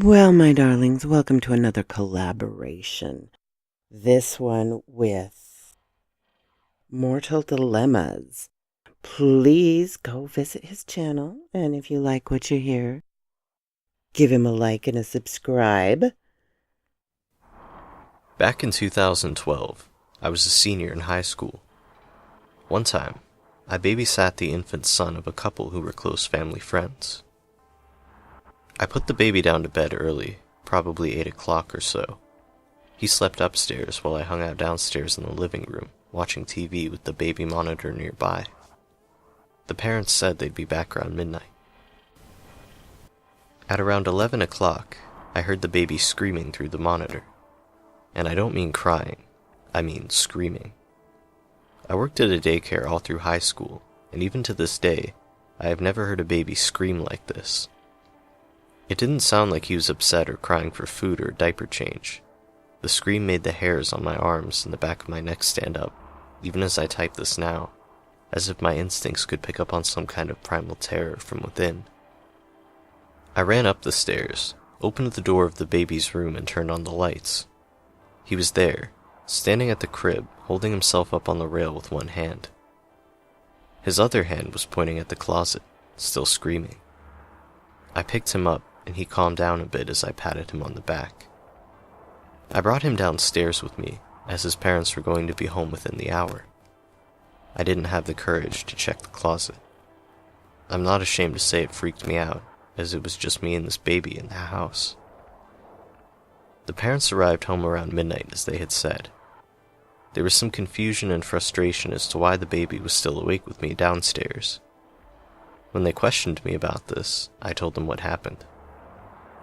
Well, my darlings, welcome to another collaboration. This one with Mortal Dilemmas. Please go visit his channel, and if you like what you hear, give him a like and a subscribe. Back in 2012, I was a senior in high school. One time, I babysat the infant son of a couple who were close family friends. I put the baby down to bed early, probably 8 o'clock or so. He slept upstairs while I hung out downstairs in the living room, watching TV with the baby monitor nearby. The parents said they'd be back around midnight. At around 11 o'clock, I heard the baby screaming through the monitor. And I don't mean crying, I mean screaming. I worked at a daycare all through high school, and even to this day, I have never heard a baby scream like this. It didn't sound like he was upset or crying for food or diaper change. The scream made the hairs on my arms and the back of my neck stand up, even as I type this now, as if my instincts could pick up on some kind of primal terror from within. I ran up the stairs, opened the door of the baby's room and turned on the lights. He was there, standing at the crib, holding himself up on the rail with one hand. His other hand was pointing at the closet, still screaming. I picked him up, and he calmed down a bit as I patted him on the back. I brought him downstairs with me, as his parents were going to be home within the hour. I didn't have the courage to check the closet. I'm not ashamed to say it freaked me out, as it was just me and this baby in the house. The parents arrived home around midnight, as they had said. There was some confusion and frustration as to why the baby was still awake with me downstairs. When they questioned me about this, I told them what happened.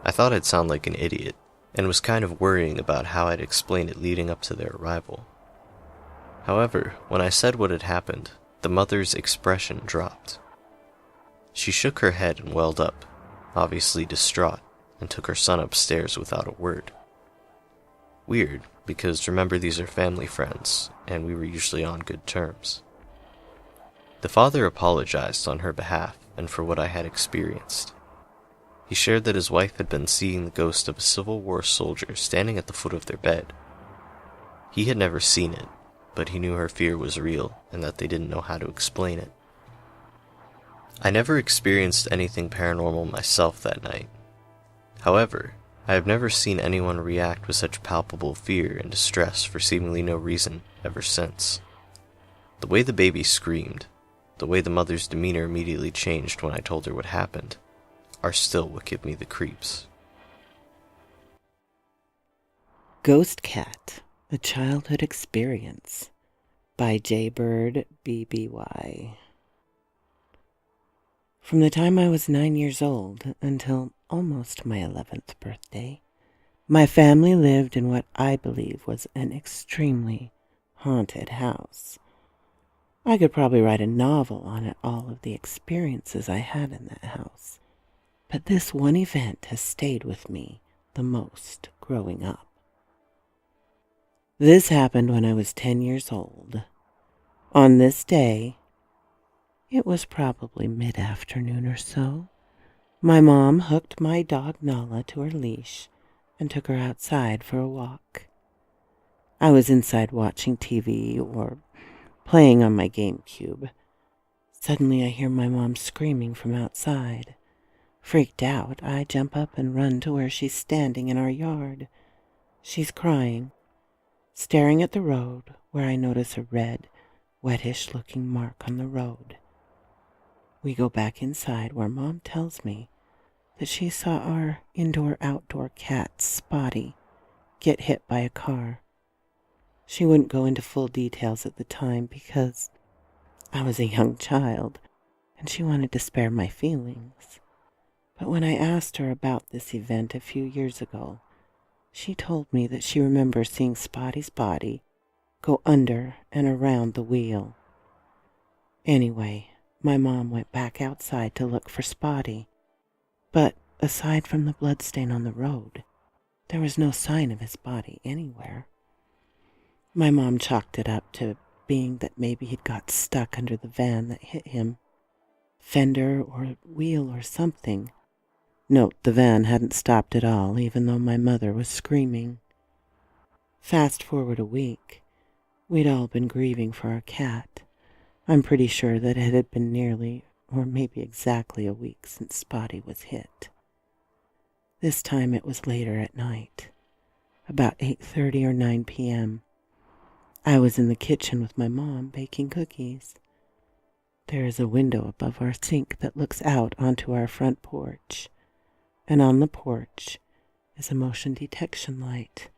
I thought I'd sound like an idiot, and was kind of worrying about how I'd explain it leading up to their arrival. However, when I said what had happened, the mother's expression dropped. She shook her head and welled up, obviously distraught, and took her son upstairs without a word. Weird, because remember these are family friends, and we were usually on good terms. The father apologized on her behalf and for what I had experienced. He shared that his wife had been seeing the ghost of a Civil War soldier standing at the foot of their bed. He had never seen it, but he knew her fear was real and that they didn't know how to explain it. I never experienced anything paranormal myself that night. However, I have never seen anyone react with such palpable fear and distress for seemingly no reason ever since. The way the baby screamed, the way the mother's demeanor immediately changed when I told her what happened, are still what give me the creeps. Ghost Cat, A Childhood Experience by jaybirdbby. From the time I was 9 years old until almost my 11th birthday, my family lived in what I believe was an extremely haunted house. I could probably write a novel on it, all of the experiences I had in that house. But this one event has stayed with me the most growing up. This happened when I was 10 years old. On this day, it was probably mid-afternoon or so, my mom hooked my dog Nala to her leash and took her outside for a walk. I was inside watching TV or playing on my GameCube. Suddenly I hear my mom screaming from outside. Freaked out, I jump up and run to where she's standing in our yard. She's crying, staring at the road where I notice a red, wettish-looking mark on the road. We go back inside where Mom tells me that she saw our indoor-outdoor cat, Spotty, get hit by a car. She wouldn't go into full details at the time because I was a young child and she wanted to spare my feelings. But when I asked her about this event a few years ago, she told me that she remembers seeing Spotty's body go under and around the wheel. Anyway, my mom went back outside to look for Spotty, but aside from the bloodstain on the road, there was no sign of his body anywhere. My mom chalked it up to being that maybe he'd got stuck under the van that hit him, fender or wheel or something. Note, the van hadn't stopped at all, even though my mother was screaming. Fast forward a week. We'd all been grieving for our cat. I'm pretty sure that it had been nearly, or maybe exactly a week since Spotty was hit. This time it was later at night, about 8:30 or 9 p.m. I was in the kitchen with my mom baking cookies. There is a window above our sink that looks out onto our front porch, and on the porch is a motion detection light.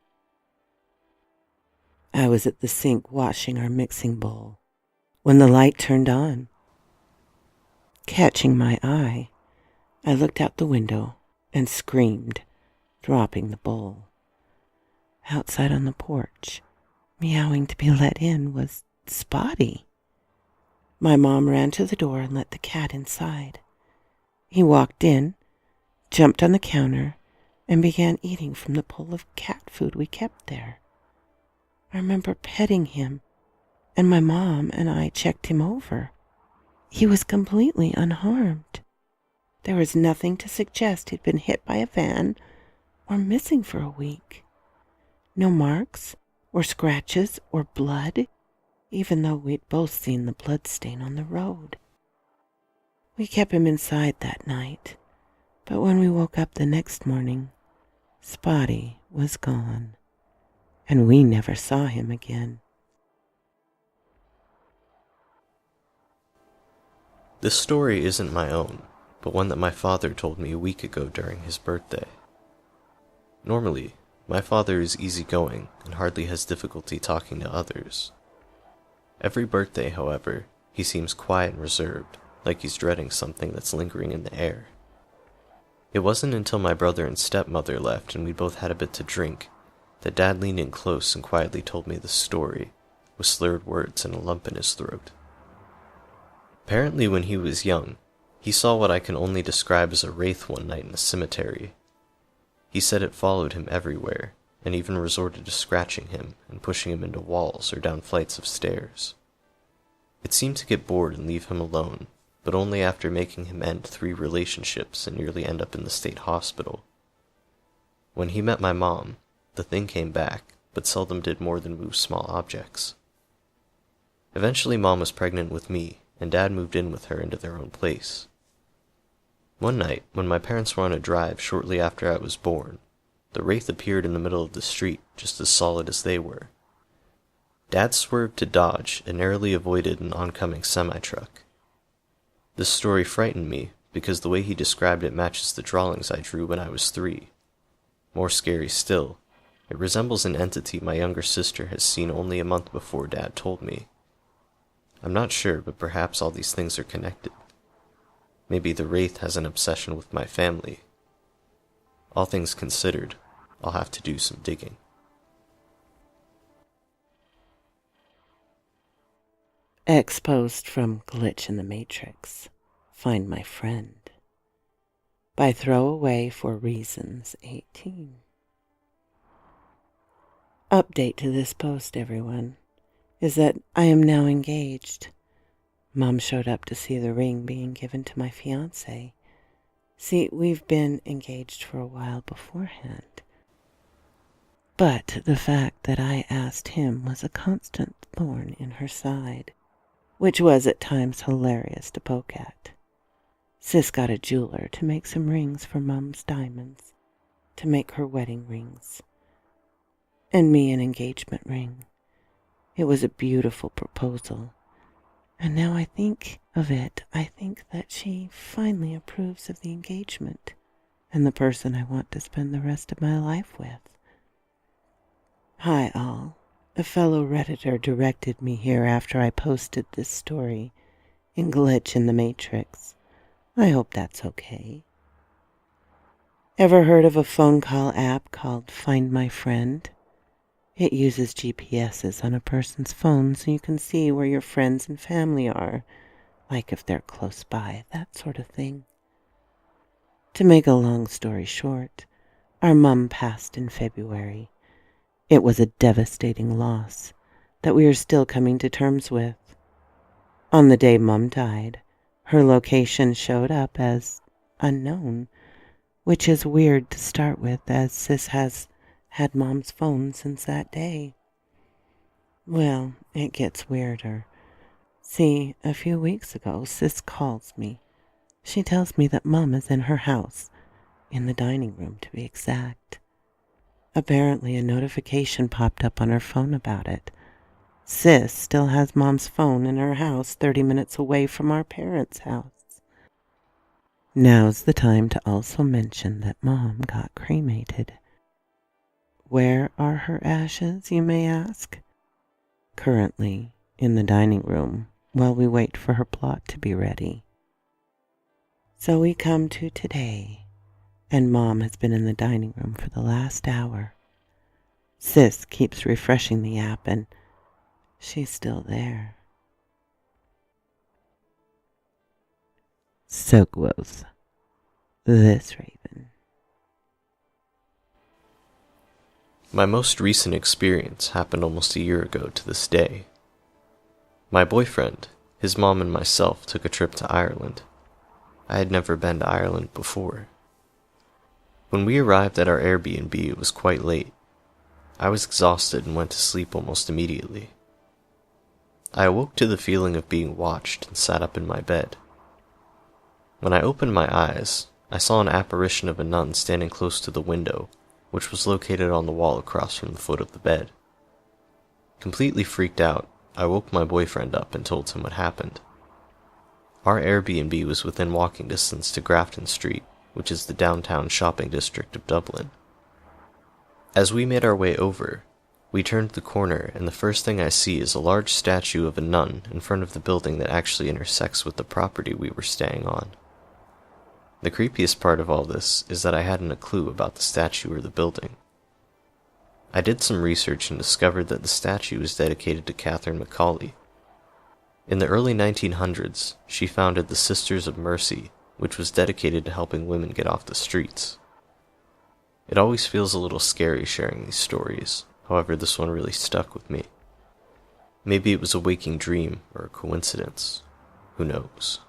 I was at the sink washing our mixing bowl when the light turned on. Catching my eye, I looked out the window and screamed, dropping the bowl. Outside on the porch, meowing to be let in, was Spotty. My mom ran to the door and let the cat inside. He walked in, jumped on the counter, and began eating from the bowl of cat food we kept there. I remember petting him, and my mom and I checked him over. He was completely unharmed. There was nothing to suggest he'd been hit by a van or missing for a week. No marks or scratches or blood, even though we'd both seen the blood stain on the road. We kept him inside that night, but when we woke up the next morning, Spotty was gone, and we never saw him again. This story isn't my own, but one that my father told me a week ago during his birthday. Normally, my father is easygoing and hardly has difficulty talking to others. Every birthday, however, he seems quiet and reserved, like he's dreading something that's lingering in the air. It wasn't until my brother and stepmother left and we both had a bit to drink that Dad leaned in close and quietly told me the story, with slurred words and a lump in his throat. Apparently when he was young, he saw what I can only describe as a wraith one night in a cemetery. He said it followed him everywhere, and even resorted to scratching him and pushing him into walls or down flights of stairs. It seemed to get bored and leave him alone, but only after making him end 3 relationships and nearly end up in the state hospital. When he met my mom, the thing came back, but seldom did more than move small objects. Eventually Mom was pregnant with me, and Dad moved in with her into their own place. One night, when my parents were on a drive shortly after I was born, the wraith appeared in the middle of the street, just as solid as they were. Dad swerved to dodge and narrowly avoided an oncoming semi-truck. This story frightened me because the way he described it matches the drawings I drew when I was 3. More scary still, it resembles an entity my younger sister has seen only a month before Dad told me. I'm not sure, but perhaps all these things are connected. Maybe the wraith has an obsession with my family. All things considered, I'll have to do some digging. Exposed from Glitch in the Matrix, Find My Friend, by Throwaway for Reasons 18. Update to this post, everyone, is that I am now engaged. Mom showed up to see the ring being given to my fiancé. See, we've been engaged for a while beforehand. But the fact that I asked him was a constant thorn in her side, which was at times hilarious to poke at. Sis got a jeweler to make some rings for Mom's diamonds, to make her wedding rings, and me an engagement ring. It was a beautiful proposal. And now I think of it, I think that she finally approves of the engagement and the person I want to spend the rest of my life with. Hi all. A fellow Redditor directed me here after I posted this story in Glitch in the Matrix. I hope that's okay. Ever heard of a phone call app called Find My Friend? It uses GPSs on a person's phone so you can see where your friends and family are, like if they're close by, that sort of thing. To make a long story short, our mum passed in February. It was a devastating loss that we are still coming to terms with. On the day Mum died, her location showed up as unknown, which is weird to start with, as Sis has had Mom's phone since that day. Well, it gets weirder. See, a few weeks ago, Sis calls me. She tells me that Mom is in her house, in the dining room to be exact. Apparently a notification popped up on her phone about it. Sis still has Mom's phone in her house 30 minutes away from our parents' house. Now's the time to also mention that Mom got cremated. Where are her ashes, you may ask? Currently in the dining room while we wait for her plot to be ready. So we come to today, and Mom has been in the dining room for the last hour. Sis keeps refreshing the app, and she's still there. So quoth this raven. My most recent experience happened almost a year ago to this day. My boyfriend, his mom, and myself took a trip to Ireland. I had never been to Ireland before. When we arrived at our Airbnb, it was quite late. I was exhausted and went to sleep almost immediately. I awoke to the feeling of being watched and sat up in my bed. When I opened my eyes, I saw an apparition of a nun standing close to the window, which was located on the wall across from the foot of the bed. Completely freaked out, I woke my boyfriend up and told him what happened. Our Airbnb was within walking distance to Grafton Street, which is the downtown shopping district of Dublin. As we made our way over, we turned the corner, and the first thing I see is a large statue of a nun in front of the building that actually intersects with the property we were staying on. The creepiest part of all this is that I hadn't a clue about the statue or the building. I did some research and discovered that the statue is dedicated to Catherine McCauley. In the early 1900s, she founded the Sisters of Mercy, which was dedicated to helping women get off the streets. It always feels a little scary sharing these stories, however this one really stuck with me. Maybe it was a waking dream or a coincidence. Who knows?